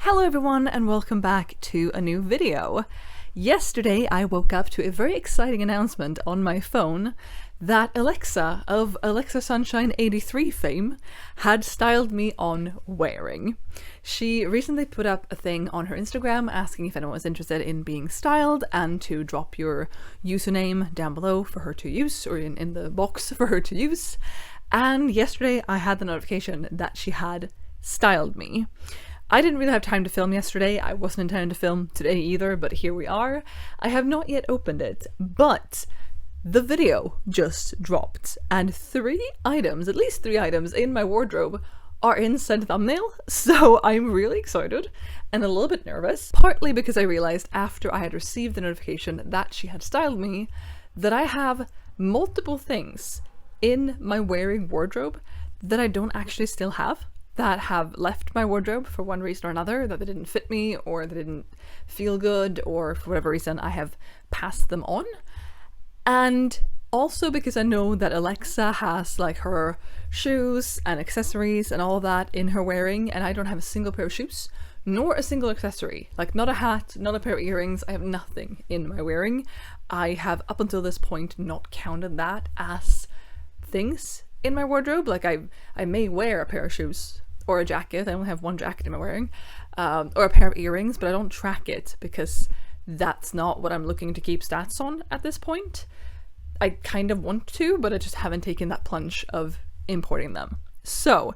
Hello everyone and welcome back to a new video. Yesterday I woke up to a very exciting announcement on my phone that Alexa of Alexa Sunshine 83 fame had styled me on wearing. She recently put up a thing on her Instagram asking if anyone was interested in being styled and to drop your username down below for her to use, or in the box for her to use. And yesterday I had the notification that she had styled me. I didn't really have time to film yesterday. I wasn't intending to film today either, but here we are. I have not yet opened it, but the video just dropped and at least three items in my wardrobe are in said thumbnail, so I'm really excited and a little bit nervous, partly because I realized after I had received the notification that she had styled me that I have multiple things in my wearing wardrobe that I don't actually still have, that have left my wardrobe for one reason or another, that they didn't fit me or they didn't feel good, or for whatever reason I have passed them on. And also because I know that Alexa has like her shoes and accessories and all that in her wearing, and I don't have a single pair of shoes nor a single accessory, like not a hat, not a pair of earrings. I have nothing in my wearing. I have up until this point not counted that as things in my wardrobe. Like I may wear a pair of shoes or a jacket. I only have one jacket in my wearing, or a pair of earrings, but I don't track it because that's not what I'm looking to keep stats on at this point. I kind of want to, but I just haven't taken that plunge of importing them. So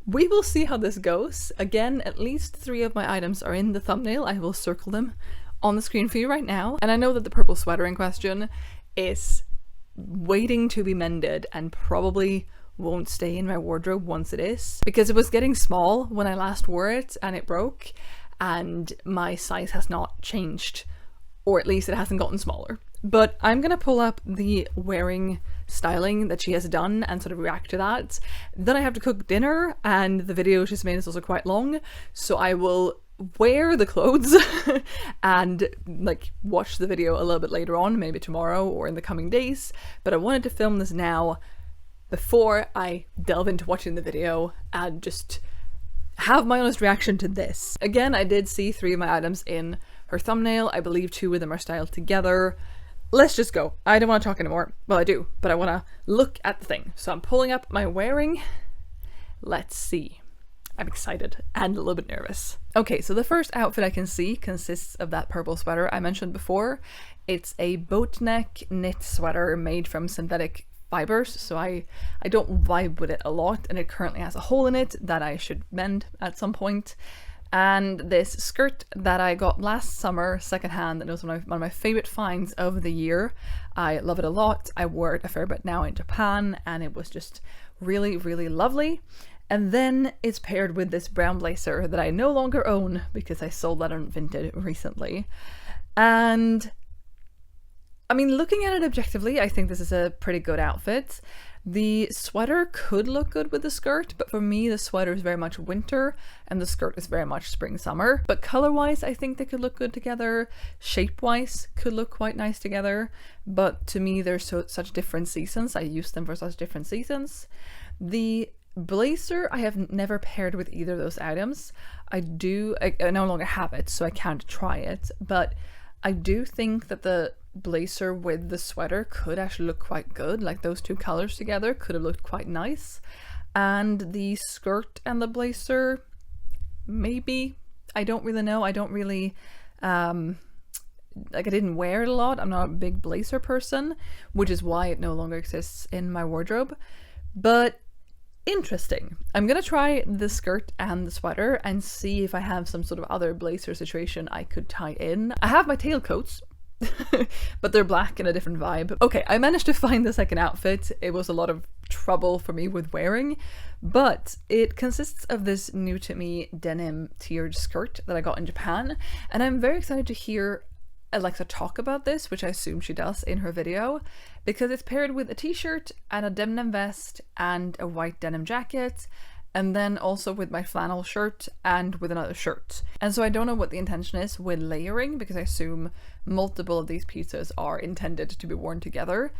we will see how this goes. Again, at least 3 of my items are in the thumbnail. I will circle them on the screen for you right now. And I know that the purple sweater in question is waiting to be mended and probably won't stay in my wardrobe once it is, because it was getting small when I last wore it and it broke, and my size has not changed, or at least it hasn't gotten smaller. But I'm gonna pull up the wearing styling that she has done and sort of react to that. Then I have to cook dinner, and the video she's made is also quite long, so I will wear the clothes and like watch the video a little bit later on, maybe tomorrow or in the coming days. But I wanted to film this now before I delve into watching the video and just have my honest reaction to this. Again, I did see 3 of my items in her thumbnail. I believe 2 of them are styled together. Let's just go. I don't want to talk anymore. Well, I do, but I want to look at the thing. So I'm pulling up my wearing. Let's see. I'm excited and a little bit nervous. Okay, so the first outfit I can see consists of that purple sweater I mentioned before. It's a boat neck knit sweater made from synthetic fibers, so I don't vibe with it a lot, and it currently has a hole in it that I should mend at some point. And this skirt that I got last summer secondhand, and it was one of my favorite finds of the year. I love it a lot. I wore it a fair bit now in Japan, and it was just really, really lovely. And then it's paired with this brown blazer that I no longer own because I sold that on Vinted recently. And I mean, looking at it objectively, I think this is a pretty good outfit. The sweater could look good with the skirt, but for me the sweater is very much winter and the skirt is very much spring-summer. But color-wise, I think they could look good together. Shape-wise, could look quite nice together. But to me, they're such different seasons. I use them for such different seasons. The blazer I have never paired with either of those items. I no longer have it, so I can't try it. But I do think that the blazer with the sweater could actually look quite good. Like those 2 colors together could have looked quite nice. And the skirt and the blazer, maybe. I don't really know. I don't really like, I didn't wear it a lot. I'm not a big blazer person, which is why it no longer exists in my wardrobe. But interesting. I'm gonna try the skirt and the sweater and see if I have some sort of other blazer situation I could tie in. I have my tailcoats, but they're black in a different vibe. Okay, I managed to find the second outfit. It was a lot of trouble for me with wearing, but it consists of this new to me denim tiered skirt that I got in Japan, and I'm very excited to hear Alexa talk about this, which I assume she does in her video, because it's paired with a t-shirt and a denim vest and a white denim jacket and then also with my flannel shirt and with another shirt. And so I don't know what the intention is with layering, because I assume multiple of these pieces are intended to be worn together.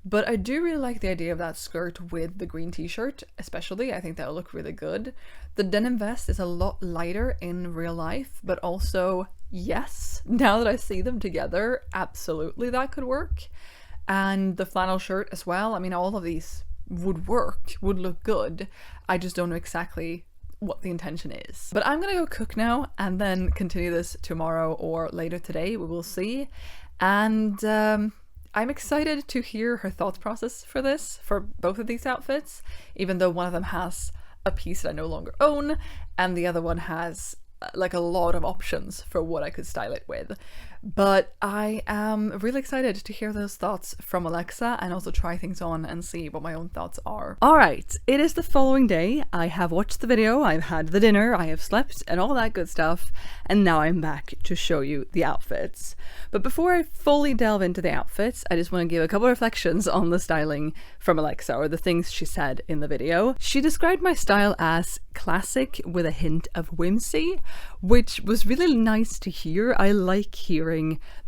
But I do really like the idea of that skirt with the green t-shirt, especially. I think that'll look really good. The denim vest is a lot lighter in real life, but also, yes, now that I see them together, absolutely that could work. And the flannel shirt as well. I mean, all of these would work, would look good. I just don't know exactly what the intention is. But I'm gonna go cook now and then continue this tomorrow or later today. We will see. And I'm excited to hear her thought process for this, for both of these outfits, even though one of them has a piece that I no longer own and the other one has like a lot of options for what I could style it with. But I am really excited to hear those thoughts from Alexa and also try things on and see what my own thoughts are. Alright, it is the following day. I have watched the video, I've had the dinner, I have slept and all that good stuff, and now I'm back to show you the outfits. But before I fully delve into the outfits, I just want to give a couple of reflections on the styling from Alexa, or the things she said in the video. She described my style as classic with a hint of whimsy, which was really nice to hear. I like hearing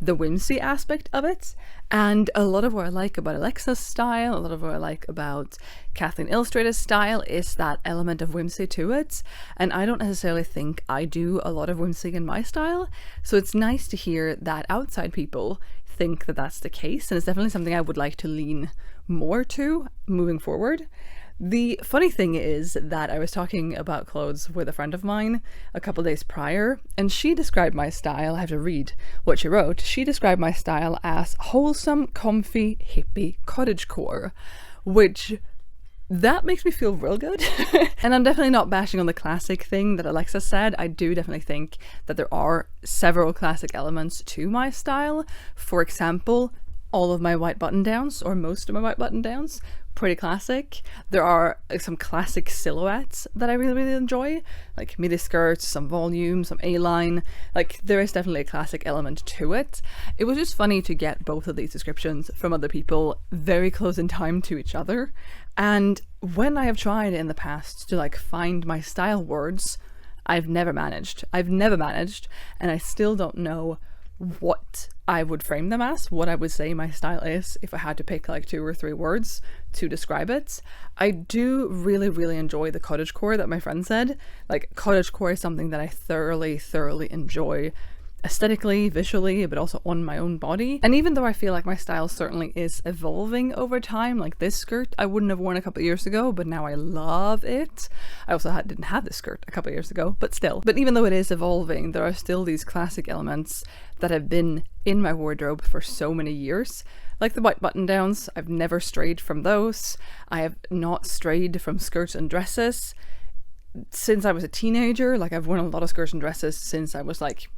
the whimsy aspect of it, and a lot of what I like about Alexa's style, a lot of what I like about Kathleen Illustrator's style is that element of whimsy to it, and I don't necessarily think I do a lot of whimsy in my style, so it's nice to hear that outside people think that that's the case, and it's definitely something I would like to lean more to moving forward. The funny thing is that I was talking about clothes with a friend of mine a couple days prior, and she described my style, I have to read what she wrote, she described my style as wholesome, comfy, hippie cottagecore, which that makes me feel real good. And I'm definitely not bashing on the classic thing that Alexa said. I do definitely think that there are several classic elements to my style. For example, all of my white button downs, or most of my white button downs, pretty classic. There are some classic silhouettes that I really enjoy, like midi skirts, some volume, some A-line. Like, there is definitely a classic element to it. It was just funny to get both of these descriptions from other people very close in time to each other. And when I have tried in the past to like find my style words, I've never managed, and I still don't know what I would frame them as, what I would say my style is if I had to pick like 2 or 3 words to describe it. I do really enjoy the cottagecore that my friend said. Like, cottagecore is something that I thoroughly enjoy aesthetically, visually, but also on my own body. And even though I feel like my style certainly is evolving over time, like this skirt I wouldn't have worn a couple of years ago, but now I love it. I also didn't have this skirt a couple of years ago, but still. But even though it is evolving, there are still these classic elements that have been in my wardrobe for so many years. Like the white button downs, I've never strayed from those. I have not strayed from skirts and dresses since I was a teenager. Like, I've worn a lot of skirts and dresses since I was like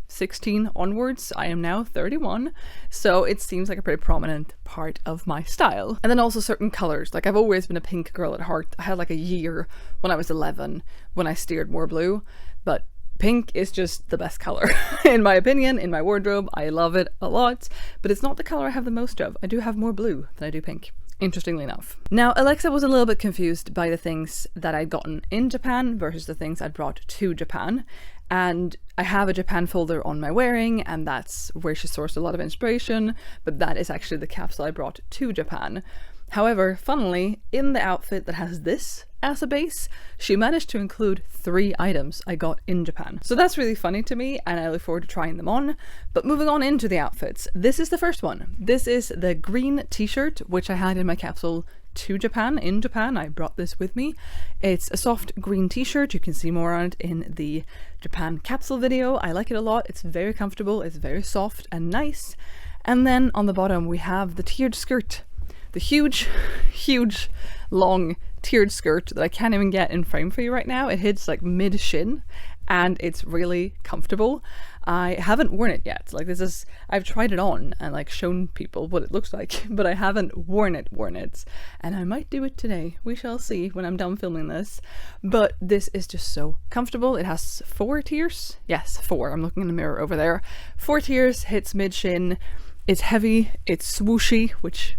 16 onwards. I am now 31, so it seems like a pretty prominent part of my style. And then also certain colors. Like, I've always been a pink girl at heart. I had like a year when I was 11 when I steered more blue, but pink is just the best color in my opinion, in my wardrobe. I love it a lot, but it's not the color I have the most of. I do have more blue than I do pink, interestingly enough. Now, Alexa was a little bit confused by the things that I'd gotten in Japan versus the things I'd brought to Japan. And I have a Japan folder on my wearing, and that's where she sourced a lot of inspiration, but that is actually the capsule I brought to Japan. However, funnily, in the outfit that has this as a base, she managed to include 3 items I got in Japan. So that's really funny to me, and I look forward to trying them on. But moving on into the outfits, this is the first one. This is the green t-shirt, which I had in my capsule to Japan. In Japan, I brought this with me. It's a soft green t-shirt. You can see more on it in the Japan capsule video. I like it a lot. It's very comfortable, it's very soft and nice. And then on the bottom we have the tiered skirt. The huge long tiered skirt that I can't even get in frame for you right now. It hits like mid shin and it's really comfortable. I haven't worn it yet. Like, this is, I've tried it on and like shown people what it looks like, but I haven't worn it, and I might do it today. We shall see when I'm done filming this. But this is just so comfortable. It has 4 tiers. Yes, 4. I'm looking in the mirror over there. 4 tiers, hits mid shin. It's heavy, it's swooshy, which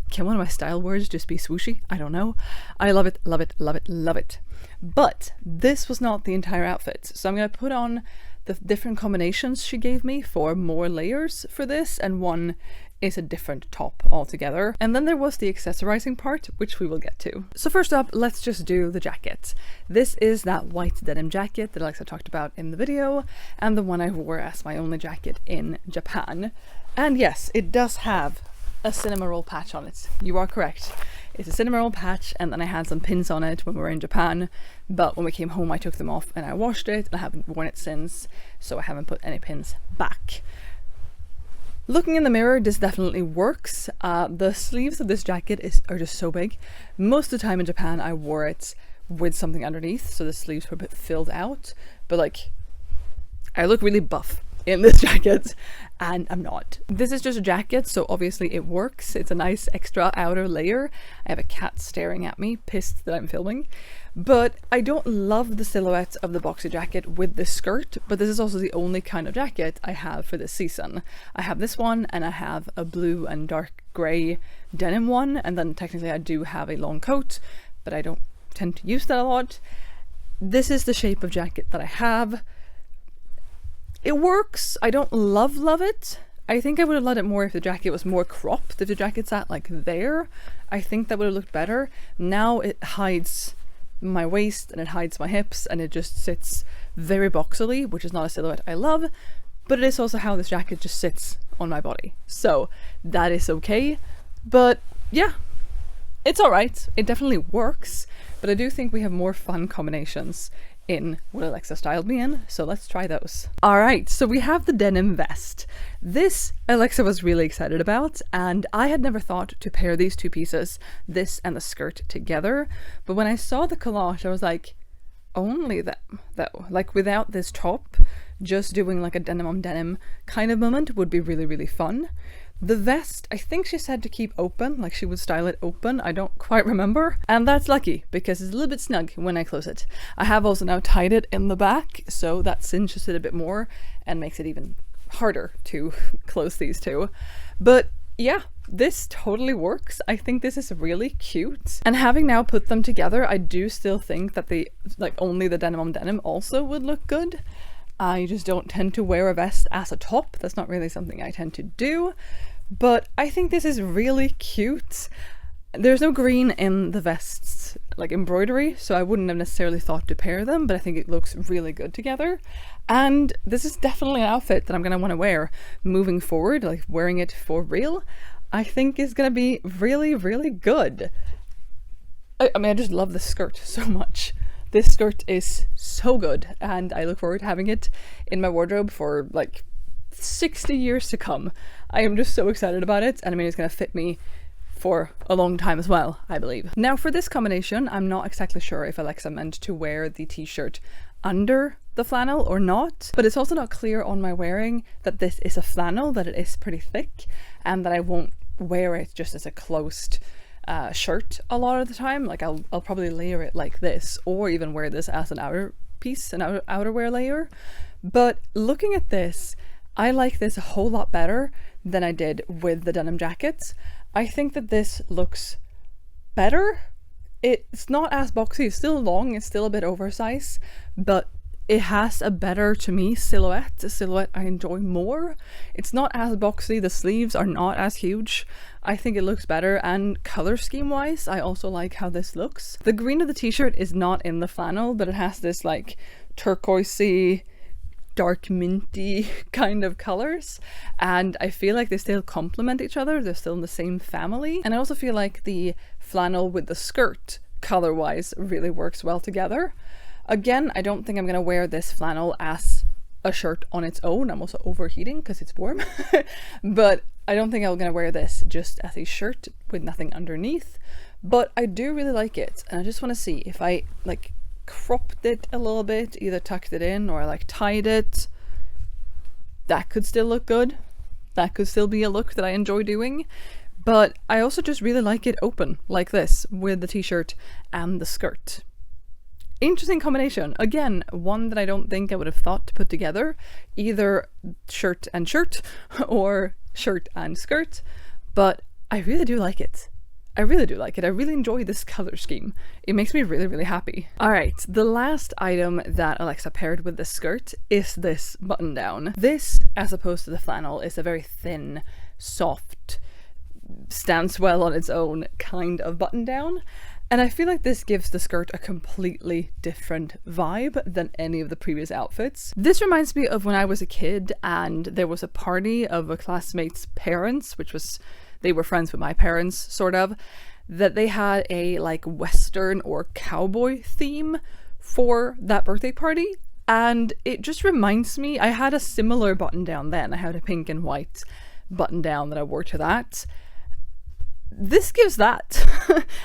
Can one of my style words just be swooshy? I don't know. I love it, love it, love it, love it. But this was not the entire outfit. So I'm going to put on the different combinations she gave me for more layers for this, and one is a different top altogether. And then there was the accessorizing part, which we will get to. So first up, let's just do the jacket. This is that white denim jacket that Alexa talked about in the video, and the one I wore as my only jacket in Japan. And yes, it does have a cinema roll patch on it. You are correct. It's a cinema roll patch, and then I had some pins on it when we were in Japan, but when we came home I took them off and I washed it, and I haven't worn it since, so I haven't put any pins back. Looking in the mirror, this definitely works. The sleeves of this jacket are just so big. Most of the time in Japan I wore it with something underneath, so the sleeves were a bit filled out, but like, I look really buff in this jacket, and I'm not. This is just a jacket, so obviously it works. It's a nice extra outer layer. I have a cat staring at me, pissed that I'm filming. But I don't love the silhouette of the boxy jacket with this skirt, but this is also the only kind of jacket I have for this season. I have this one, and I have a blue and dark grey denim one, and then technically I do have a long coat, but I don't tend to use that a lot. This is the shape of jacket that I have. It works. I don't love it. I think I would have loved it more if the jacket was more cropped. If the jacket sat like there, I think that would have looked better. Now it hides my waist and it hides my hips, and it just sits very boxily, which is not a silhouette I love, but it is also how this jacket just sits on my body. So that is okay. But yeah, it's alright. It definitely works, but I do think we have more fun combinations in what Alexa styled me in, so let's try those. Alright, so we have the denim vest. This Alexa was really excited about, and I had never thought to pair these two pieces, this and the skirt, together, but when I saw the collage I was like, only them though. Like, without this top, just doing like a denim on denim kind of moment would be really fun. The vest, I think she said to keep open, like she would style it open, I don't quite remember. And that's lucky, because it's a little bit snug when I close it. I have also now tied it in the back, so that cinches it a bit more and makes it even harder to close these two. But yeah, this totally works. I think this is really cute. And having now put them together, I do still think that only the denim on denim also would look good. I just don't tend to wear a vest as a top. That's not really something I tend to do, but I think this is really cute. There's no green in the vest's like embroidery, so I wouldn't have necessarily thought to pair them, but I think it looks really good together. And this is definitely an outfit that I'm gonna want to wear moving forward, like wearing it for real. I think is gonna be really good. I mean, I just love the skirt so much. This skirt is so good, and I look forward to having it in my wardrobe for like 60 years to come. I am just so excited about it, and I mean, it's gonna fit me for a long time as well, I believe. Now for this combination, I'm not exactly sure if Alexa meant to wear the t-shirt under the flannel or not, but it's also not clear on my wearing that this is a flannel, that it is pretty thick, and that I won't wear it just as a closed shirt a lot of the time. Like I'll probably layer it like this, or even wear this as an outer piece, an outerwear layer. But looking at this, I like this a whole lot better than I did with the denim jackets. I think that this looks better. It's not as boxy, it's still long, it's still a bit oversized, but it has a better, to me, silhouette, a silhouette I enjoy more. It's not as boxy, the sleeves are not as huge. I think it looks better, and color scheme wise, I also like how this looks. The green of the t-shirt is not in the flannel, but it has this like turquoisey, dark minty kind of colors, and I feel like they still complement each other. They're still in the same family, and I also feel like the flannel with the skirt color wise really works well together. Again, I don't think I'm gonna wear this flannel as a shirt on its own. I'm also overheating because it's warm. But I don't think I'm gonna wear this just as a shirt with nothing underneath. But I do really like it, and I just want to see if I like cropped it a little bit, either tucked it in or like tied it. That could still look good. That could still be a look that I enjoy doing. But I also just really like it open like this with the t-shirt and the skirt. Interesting combination. Again, one that I don't think I would have thought to put together, either shirt and shirt or shirt and skirt, but I really do like it. I really do like it. I really enjoy this color scheme. It makes me really, really happy. All right, the last item that Alexa paired with this skirt is this button down. This, as opposed to the flannel, is a very thin, soft, stands well on its own kind of button down. And I feel like this gives the skirt a completely different vibe than any of the previous outfits. This reminds me of when I was a kid and there was a party of a classmate's parents, which was, they were friends with my parents, sort of, that they had a like Western or cowboy theme for that birthday party. And it just reminds me, I had a similar button down then. I had a pink and white button down that I wore to that. This gives that.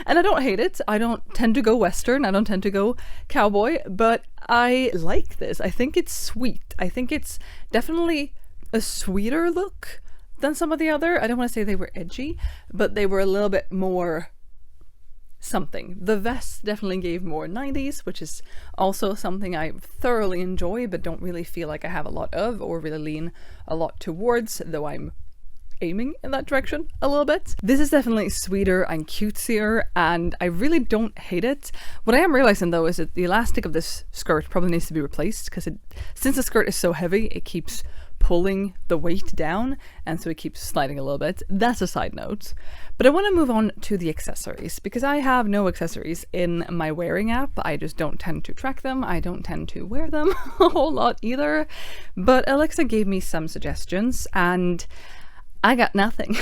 And I don't hate it. I don't tend to go Western. I don't tend to go cowboy, but I like this. I think it's sweet. I think it's definitely a sweeter look than some of the other. I don't want to say they were edgy, but they were a little bit more something. The vest definitely gave more 90s, which is also something I thoroughly enjoy, but don't really feel like I have a lot of or really lean a lot towards, though I'm aiming in that direction a little bit. This is definitely sweeter and cutesier, and I really don't hate it. What I am realizing though is that the elastic of this skirt probably needs to be replaced, because since the skirt is so heavy, it keeps pulling the weight down, and so it keeps sliding a little bit. That's a side note. But I want to move on to the accessories, because I have no accessories in my wearing app. I just don't tend to track them. I don't tend to wear them a whole lot either. But Alexa gave me some suggestions, and I got nothing.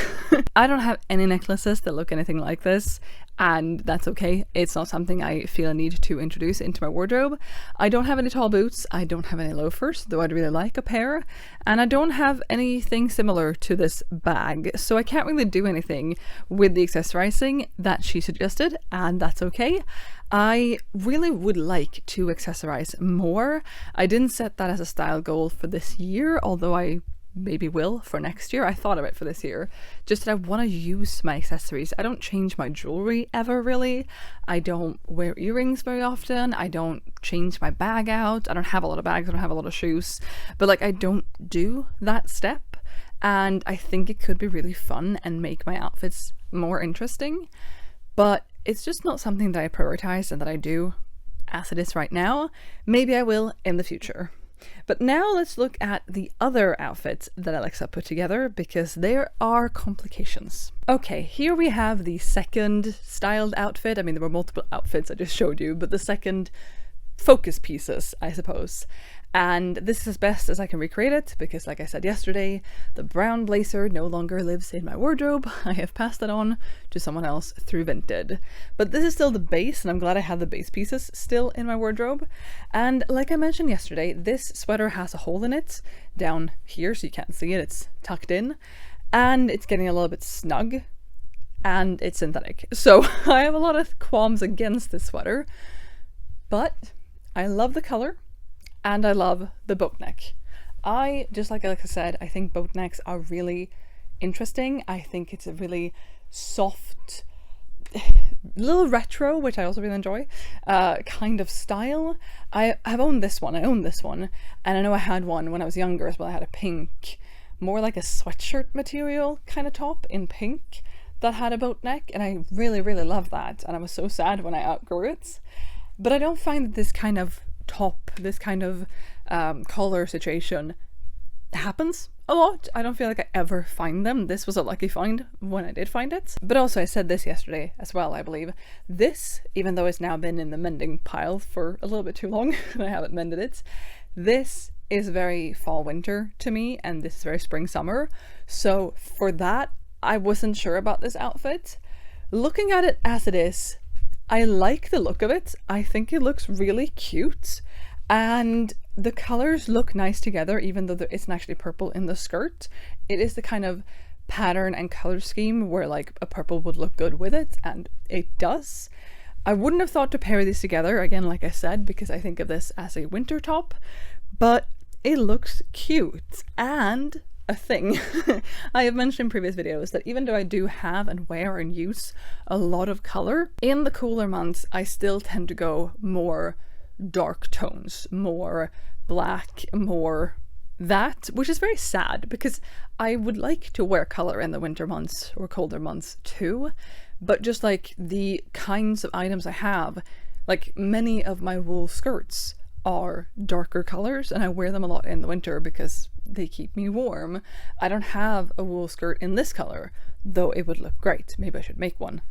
I don't have any necklaces that look anything like this, and that's okay. It's not something I feel a need to introduce into my wardrobe. I don't have any tall boots, I don't have any loafers, though I'd really like a pair, and I don't have anything similar to this bag, so I can't really do anything with the accessorizing that she suggested, and that's okay. I really would like to accessorize more. I didn't set that as a style goal for this year, although I maybe will for next year. I thought of it for this year, just that I want to use my accessories. I don't change my jewelry ever, really. I don't wear earrings very often. I don't change my bag out. I don't have a lot of bags. I don't have a lot of shoes, but like I don't do that step, and I think it could be really fun and make my outfits more interesting, but it's just not something that I prioritize and that I do as it is right now. Maybe I will in the future. But now let's look at the other outfits that Alexa put together, because there are complications. Okay, here we have the second styled outfit. I mean, there were multiple outfits I just showed you, but the second focus pieces, I suppose. And this is as best as I can recreate it, because like I said yesterday, the brown blazer no longer lives in my wardrobe. I have passed it on to someone else through Vinted. But this is still the base, and I'm glad I have the base pieces still in my wardrobe. And like I mentioned yesterday, this sweater has a hole in it down here, so you can't see it. It's tucked in, and it's getting a little bit snug, and it's synthetic. So I have a lot of qualms against this sweater, but I love the color. And I love the boat neck. Just like Alexa said, I think boat necks are really interesting. I think it's a really soft, little retro, which I also really enjoy, kind of style. I've owned this one. I own this one. And I know I had one when I was younger as well. I had a pink, more like a sweatshirt material kind of top in pink that had a boat neck. And I really, really love that. And I was so sad when I outgrew it. But I don't find that this kind of top, this kind of collar situation happens a lot. I don't feel like I ever find them. This was a lucky find when I did find it. But also, I said this yesterday as well, I believe. This, even though it's now been in the mending pile for a little bit too long and I haven't mended it, this is very fall winter to me, and this is very spring summer. So for that, I wasn't sure about this outfit. Looking at it as it is, I like the look of it. I think it looks really cute, and the colors look nice together, even though there isn't actually purple in the skirt. It is the kind of pattern and color scheme where like a purple would look good with it, and it does. I wouldn't have thought to pair these together, again, like I said, because I think of this as a winter top, but it looks cute. And a thing I have mentioned in previous videos, that even though I do have and wear and use a lot of color, in the cooler months I still tend to go more dark tones, more black, more that, which is very sad because I would like to wear color in the winter months or colder months too, but just like the kinds of items I have, like many of my wool skirts are darker colors and I wear them a lot in the winter because they keep me warm. I don't have a wool skirt in this color, though it would look great. Maybe I should make one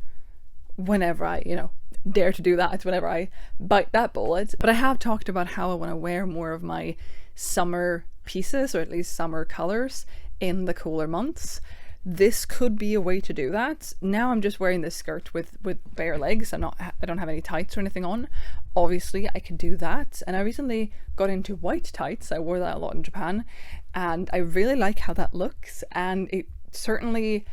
whenever I, dare to do that, whenever I bite that bullet. But I have talked about how I want to wear more of my summer pieces, or at least summer colors, in the cooler months. This could be a way to do that. Now I'm just wearing this skirt with bare legs. I don't have any tights or anything on. Obviously I could do that, and I recently got into white tights. I wore that a lot in Japan and I really like how that looks, and it certainly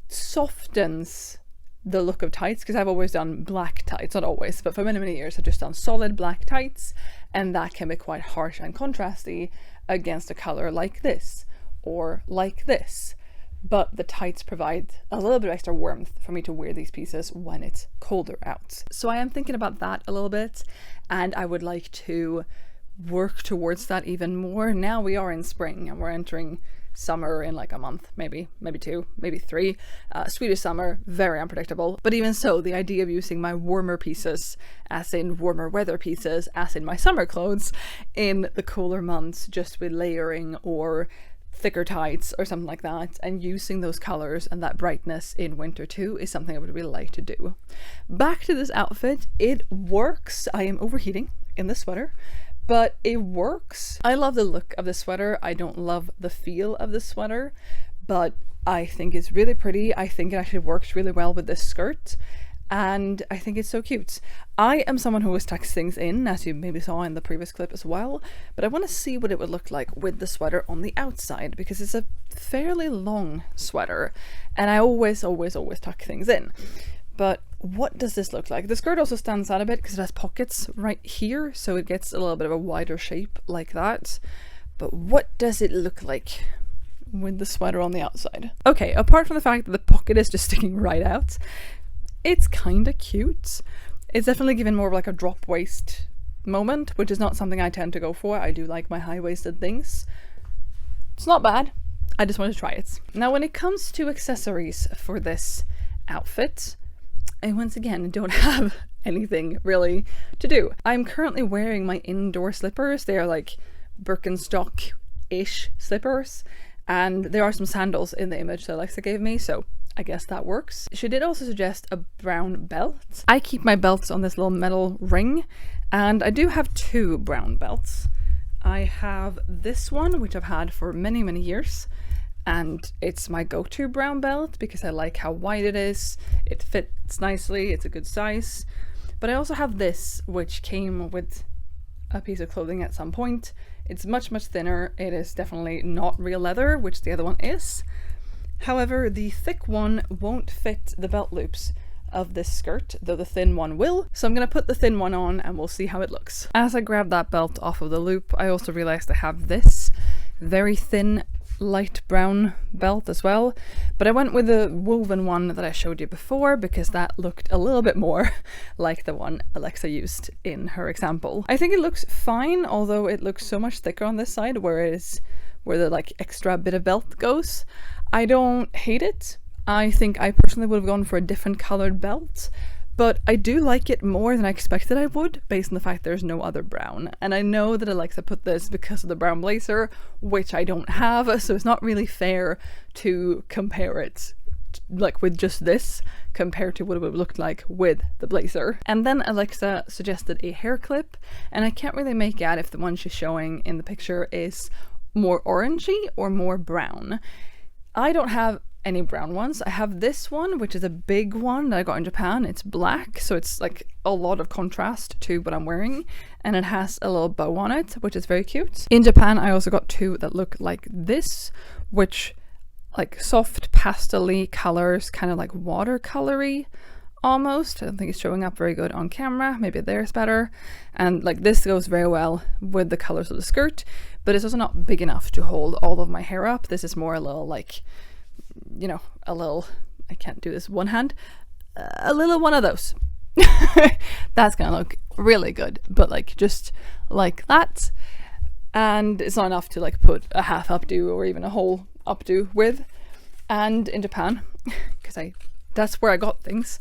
softens the look of tights, because I've always done black tights, not always, but for many years I've just done solid black tights, and that can be quite harsh and contrasty against a color like this or like this. But the tights provide a little bit of extra warmth for me to wear these pieces when it's colder out. So I am thinking about that a little bit, and I would like to work towards that even more. Now we are in spring and we're entering summer in like a month, maybe 2, maybe 3. Swedish summer, very unpredictable. But even so, the idea of using my warmer pieces, as in warmer weather pieces, as in my summer clothes, in the cooler months, just with layering or thicker tights or something like that, and using those colors and that brightness in winter too, is something I would really like to do. Back to this outfit, it works. I am overheating in this sweater, but it works. I love the look of the sweater. I don't love the feel of the sweater, but I think it's really pretty. I think it actually works really well with this skirt, and I think it's so cute. I am someone who always tucks things in, as you maybe saw in the previous clip as well, but I want to see what it would look like with the sweater on the outside, because it's a fairly long sweater and I always tuck things in. But what does this look like? The skirt also stands out a bit because it has pockets right here, so it gets a little bit of a wider shape like that. But what does it look like with the sweater on the outside? Okay, apart from the fact that the pocket is just sticking right out, it's kind of cute. It's definitely given more of like a drop waist moment, which is not something I tend to go for. I do like my high-waisted things. It's not bad. I just wanted to try it. Now, when it comes to accessories for this outfit, I once again don't have anything really to do. I'm currently wearing my indoor slippers. They are like Birkenstock-ish slippers, and there are some sandals in the image that Alexa gave me, so I guess that works. She did also suggest a brown belt. I keep my belts on this little metal ring, and I do have 2 brown belts. I have this one, which I've had for many years, and it's my go-to brown belt because I like how wide it is. It fits nicely, it's a good size. But I also have this, which came with a piece of clothing at some point. It's much thinner. It is definitely not real leather, which the other one is. However, the thick one won't fit the belt loops of this skirt, though the thin one will. So I'm going to put the thin one on and we'll see how it looks. As I grab that belt off of the loop, I also realized I have this very thin light brown belt as well, but I went with the woven one that I showed you before because that looked a little bit more like the one Alexa used in her example. I think it looks fine, although it looks so much thicker on this side where the like extra bit of belt goes. I don't hate it. I think I personally would have gone for a different colored belt, but I do like it more than I expected I would, based on the fact there's no other brown. And I know that Alexa put this because of the brown blazer, which I don't have, so it's not really fair to compare it like with just this compared to what it would have looked like with the blazer. And then Alexa suggested a hair clip, and I can't really make out if the one she's showing in the picture is more orangey or more brown. I don't have any brown ones. I have this one, which is a big one that I got in Japan. It's black, so it's like a lot of contrast to what I'm wearing, and it has a little bow on it, which is very cute. In Japan, I also got 2 that look like this, which like soft pastel-y colors, kind of like watercolory almost. I don't think it's showing up very good on camera. Maybe there's better. And like this goes very well with the colors of the skirt, but it's also not big enough to hold all of my hair up. This is more a little like, you know, a little, I can't do this one hand, a little one of those. That's gonna look really good, but like just like that. And it's not enough to like put a half updo or even a whole updo with. And in Japan, because I that's where I got things.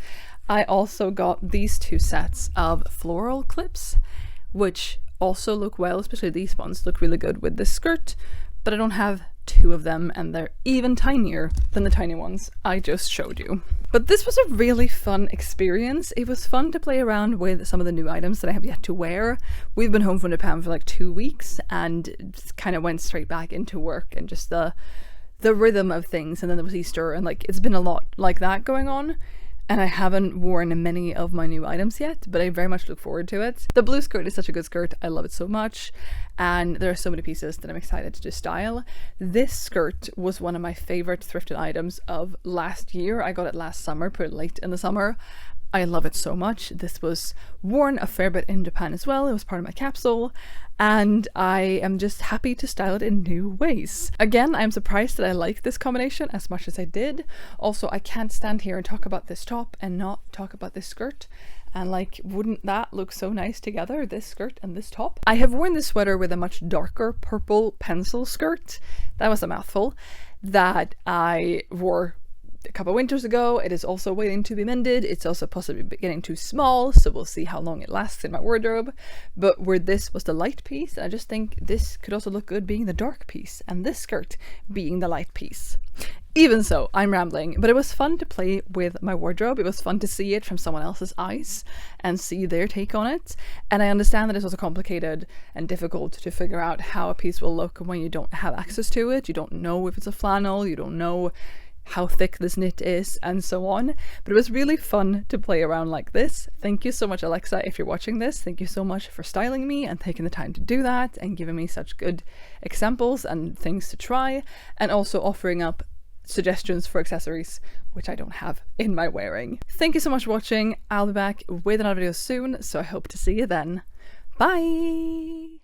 I also got these 2 sets of floral clips, which also look well, especially these ones look really good with this skirt, but I don't have 2 of them, and they're even tinier than the tiny ones I just showed you. But this was a really fun experience. It was fun to play around with some of the new items that I have yet to wear. We've been home from Japan for like 2 weeks and kind of went straight back into work and just the rhythm of things, and then there was Easter, and like it's been a lot like that going on. And I haven't worn many of my new items yet, but I very much look forward to it. The blue skirt is such a good skirt. I love it so much. And there are so many pieces that I'm excited to style. This skirt was one of my favorite thrifted items of last year. I got it last summer, pretty late in the summer. I love it so much. This was worn a fair bit in Japan as well. It was part of my capsule, and I am just happy to style it in new ways. Again, I'm surprised that I like this combination as much as I did. Also, I can't stand here and talk about this top and not talk about this skirt. And like, wouldn't that look so nice together, this skirt and this top? I have worn this sweater with a much darker purple pencil skirt. That was a mouthful. That I wore a couple of winters ago. It is also waiting to be mended. It's also possibly getting too small, so we'll see how long it lasts in my wardrobe. But where this was the light piece, I just think this could also look good being the dark piece, and this skirt being the light piece. Even so, I'm rambling, but it was fun to play with my wardrobe. It was fun to see it from someone else's eyes and see their take on it. And I understand that it's also complicated and difficult to figure out how a piece will look when you don't have access to it. You don't know if it's a flannel, you don't know how thick this knit is, and so on. But it was really fun to play around like this. Thank you so much, Alexa, if you're watching this. Thank you so much for styling me and taking the time to do that and giving me such good examples and things to try, and also offering up suggestions for accessories, which I don't have in my wearing. Thank you so much for watching. I'll be back with another video soon, so I hope to see you then. Bye!